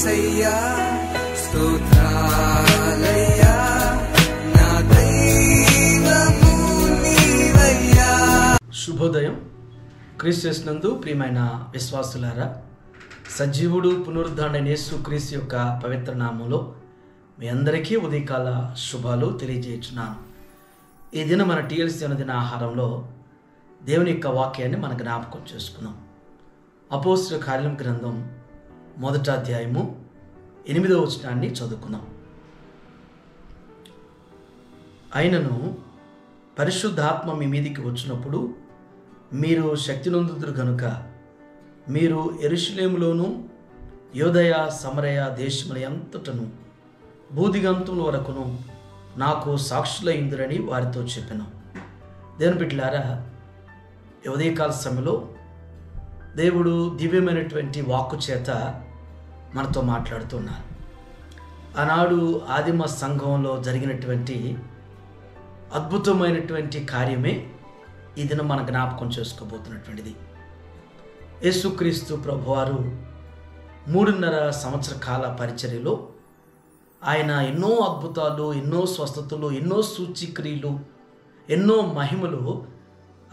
యేసయ్యా స్తోత్రాలయ్యా నా దైవము నీవయ్యా. శుభోదయం. క్రీస్తునందు ప్రియమైన విశ్వాసులారా, సజీవుడు పునరుద్ధారణ యేసుక్రీస్తు యొక్క పవిత్ర నామంలో మీ అందరికీ ఉదయకాల శుభాలు తెలియజేస్తున్నాను. ఈ దినం మన టీఎల్సీ దిన ఆహారంలో దేవుని యొక్క వాక్యాన్ని మన జ్ఞాపకం చేసుకున్నాం. అపోస్తలుల కార్యం గ్రంథం 1వ అధ్యాయము 8వ వచనాన్ని చదువుకున్నాం. అయినను పరిశుద్ధాత్మ మీ మీదికి వచ్చినప్పుడు మీరు శక్తి నొందుదురు గనుక మీరు యెరూషలేములోను యోదయ సమరయ దేశముల అంతటను భూదిగంతముల వరకును నాకు సాక్షులైందురని వారితో చెప్పాను. దేవుని బిడ్డలారా, ఉదయకాల సమయంలో దేవుడు దివ్యమైనటువంటి వాక్కు చేత మనతో మాట్లాడుతున్నారు. ఆనాడు ఆదిమ సంఘంలో జరిగినటువంటి అద్భుతమైనటువంటి కార్యమే ఈ దినం మన జ్ఞాపకం చేసుకోబోతున్నటువంటిది. యేసుక్రీస్తు ప్రభువారు 3.5 సంవత్సర కాల పరిచర్యలో ఆయన ఎన్నో అద్భుతాలు, ఎన్నో స్వస్థతలు, ఎన్నో సూచిక్రియలు, ఎన్నో మహిమలు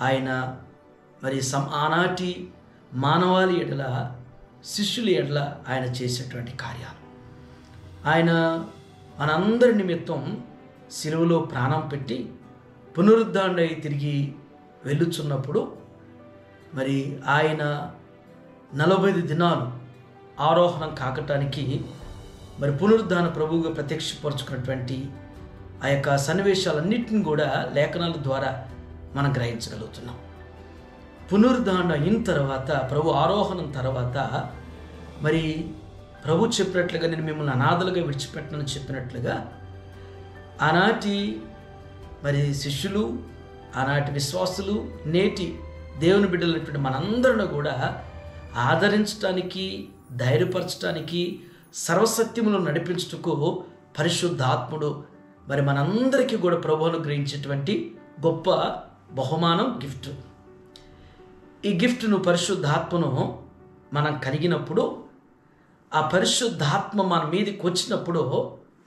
ఆయన మరి ఆనాటి మానవాళి ఎడల, శిష్యుల ఎడల ఆయన చేసేటువంటి కార్యాలు. ఆయన మనందరి నిమిత్తం శిలువలో ప్రాణం పెట్టి పునరుద్ధరణై తిరిగి వెళ్ళుచున్నప్పుడు మరి ఆయన 45 దినాలు ఆరోహణం కాకటానికి మరి పునరుద్ధాన ప్రభువుగా ప్రత్యక్షపరుచుకున్నటువంటి ఆ యొక్క సన్నివేశాలన్నింటిని కూడా లేఖనాల ద్వారా మనం గ్రహించగలుగుతున్నాం. పునరుద్ధారణ అయిన తర్వాత, ప్రభు ఆరోహణం తర్వాత మరి ప్రభు చెప్పినట్లుగా నేను మిమ్మల్ని అనాథలుగా విడిచిపెట్టనని చెప్పినట్లుగా ఆనాటి మరి శిష్యులు, ఆనాటి విశ్వాసులు, నేటి దేవుని బిడ్డలైనటువంటి మనందరిని కూడా ఆదరించడానికి, ధైర్యపరచడానికి, సర్వసత్యములు నడిపించుటకు పరిశుద్ధాత్ముడు మరి మనందరికీ కూడా ప్రభువును గ్రహించేటువంటి గొప్ప బహుమానం, గిఫ్ట్. ఈ గిఫ్ట్ను, పరిశుద్ధాత్మను మనం కలిగినప్పుడు, ఆ పరిశుద్ధాత్మ మన మీదకి వచ్చినప్పుడు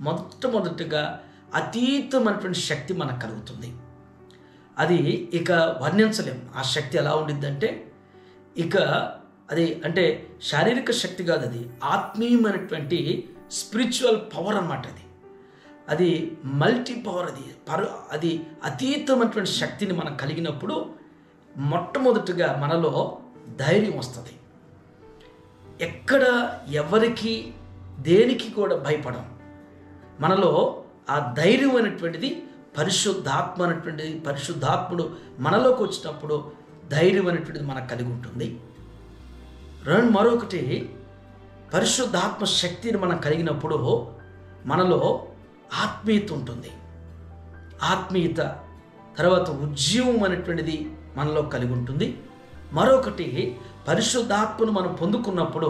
మొట్టమొదటిగా అతీతమైనటువంటి శక్తి మనకు కలుగుతుంది. అది ఇక వర్ణించలేం. ఆ శక్తి ఎలా ఉండిద్దంటే, ఇక అది అంటే శారీరక శక్తి కాదు, అది ఆత్మీయమైనటువంటి స్పిరిచువల్ పవర్ అన్నమాట. అది మల్టీ పవర్. అది అతీతమైనటువంటి శక్తిని మనం కలిగినప్పుడు మొట్టమొదటిగా మనలో ధైర్యం వస్తుంది. ఎక్కడ ఎవరికి దేనికి కూడా భయపడం. మనలో ఆ ధైర్యం అనేటువంటిది పరిశుద్ధాత్మ అనేటువంటిది, పరిశుద్ధాత్ముడు మనలోకి వచ్చినప్పుడు ధైర్యం అనేటువంటిది మనకు కలిగి ఉంటుంది. మరొకటి, పరిశుద్ధాత్మ శక్తిని మనం కలిగినప్పుడు మనలో ఆత్మీయత ఉంటుంది. ఆత్మీయత తర్వాత ఉజ్జీవం అనేటువంటిది మనలో కలిగి ఉంటుంది. మరొకటి, పరిశుద్ధాత్మను మనం పొందుకున్నప్పుడు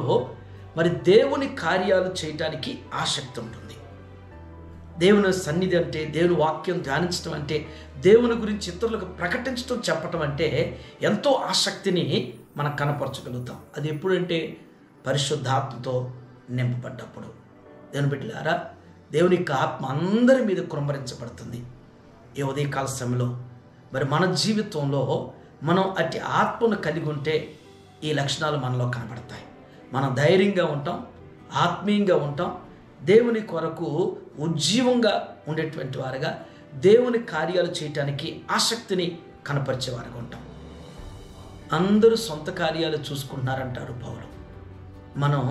మరి దేవుని కార్యాలు చేయటానికి ఆసక్తి ఉంటుంది. దేవుని సన్నిధి అంటే, దేవుని వాక్యం ధ్యానించడం అంటే, దేవుని గురించి ఇతరులకు ప్రకటించడం, చెప్పటం అంటే ఎంతో ఆసక్తిని మనం కనపరచగలుగుతాం. అది ఎప్పుడంటే పరిశుద్ధాత్మతో నింపబడ్డప్పుడు. దేవుని బిడ్డలారా, దేవుని యొక్క ఆత్మ అందరి మీద కుమ్మరించబడుతుంది. ఈ ఉదయకాల సమయంలో మరి మన జీవితంలో మనం అట్టి ఆత్మను కలిగి ఉంటే ఈ లక్షణాలు మనలో కనబడతాయి. మనం ధైర్యంగా ఉంటాం, ఆత్మీయంగా ఉంటాం, దేవుని కొరకు ఉజ్జీవంగా ఉండేటువంటి వారుగా, దేవుని కార్యాలు చేయటానికి ఆసక్తిని కనపరిచేవారుగా ఉంటాం. అందరూ సొంత కార్యాలు చూసుకుంటున్నారంటారు పౌలు. మనం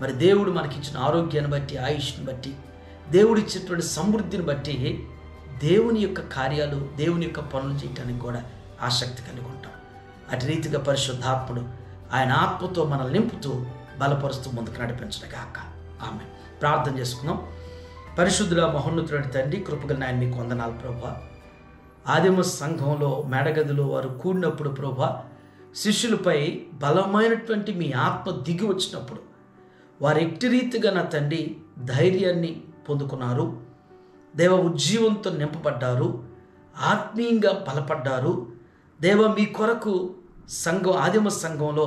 మరి దేవుడు మనకిచ్చిన ఆరోగ్యాన్ని బట్టి, ఆయుష్ని బట్టి, దేవుడు ఇచ్చినటువంటి సమృద్ధిని బట్టి దేవుని యొక్క కార్యాలు, దేవుని యొక్క పనులు చేయటానికి కూడా ఆసక్తి కలిగి ఉంటాం. అటు రీతిగా పరిశుద్ధాత్ముడు ఆయన ఆత్మతో మనల్ని నింపుతూ బలపరుస్తూ ముందుకు నడిపించగాక. ఆమె ప్రార్థన చేసుకుందాం. పరిశుద్ధుల మహోన్నతుడైన తండ్రి, కృపగల నాయన, మీకు వందనాలు ప్రభువా. ఆదిమ సంఘంలో మేడగదిలో వారు కూడినప్పుడు ప్రభువా, శిష్యులపై బలమైనటువంటి మీ ఆత్మ దిగి వచ్చినప్పుడు వారు ఎట్టి రీతిగా నా తండ్రి ధైర్యాన్ని పొందుకున్నారు. దేవ ఉజ్జీవంతో నింపబడ్డారు, ఆత్మీయంగా బలపడ్డారు. దేవ మీ కొరకు సంఘం, ఆదిమ సంఘంలో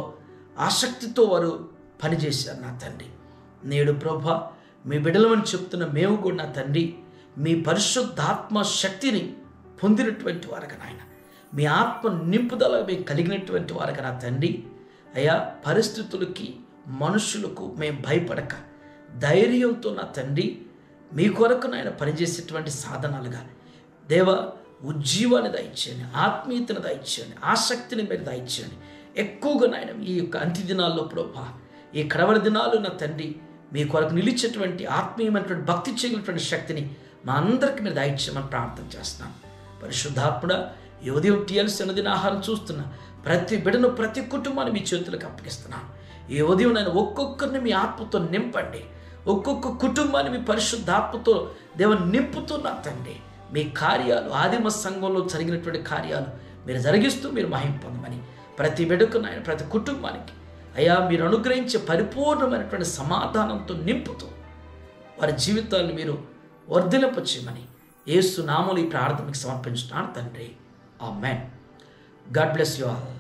ఆసక్తితో వారు పనిచేశారు నా తండ్రి. నేడు ప్రభా మీ బిడ్డలమని చెప్తున్న మేము కూడా నా తండ్రి మీ పరిశుద్ధాత్మ శక్తిని పొందినటువంటి వారుగా నాయన, మీ ఆత్మ నింపుదల మేము కలిగినటువంటి వారుగా నా తండ్రి అయ్యా, పరిస్థితులకి మనుషులకు మేము భయపడక ధైర్యంతో నా తండ్రి మీ కొరకు నాయన పనిచేసేటువంటి సాధనాలుగా దేవ ఉజ్జీవాన్ని దయచేయండి, ఆత్మీయతను దయచేయండి, ఆసక్తిని మీరు దయచేయండి. ఎక్కువగా నాయన ఈ యొక్క అంత్య దినాల్లో ప్రభా, ఈ కడవరి దినాలు నా తండ్రి మీ కొరకు నిలిచేటువంటి ఆత్మీయమైనటువంటి భక్తి చేయగలిగినటువంటి శక్తిని మా అందరికీ మీరు దయచేయమని ప్రార్థన చేస్తున్నాను. పరిశుద్ధాత్ముడా, ఈ ఉదయం టీఎల్సీ అన్నదిన ఆహారం చూస్తున్న ప్రతి బిడ్డను, ప్రతి కుటుంబాన్ని మీ చేతులకు అప్పగిస్తున్నాను. ఈ ఉదయం నేను ఒక్కొక్కరిని మీ ఆత్మతో నింపండి, ఒక్కొక్క కుటుంబాన్ని మీ పరిశుద్ధాత్మతో దేవుని నింపుతున్నా తండ్రి. మీ కార్యాలు ఆదిమ సంఘంలో జరిగినటువంటి కార్యాలు మీరు జరిగిస్తూ మీరు మహిమ పొందమని ప్రతి బిడ్డకు నాయన, ప్రతి కుటుంబానికి అయ్యా మీరు అనుగ్రహించే పరిపూర్ణమైనటువంటి సమాధానంతో నింపుతూ వారి జీవితాలను మీరు వర్ధిలింపచేయమని యేసు నామములో ఈ ప్రార్థనకు సమర్పించుతున్నాను తండ్రి. Amen. God bless you all.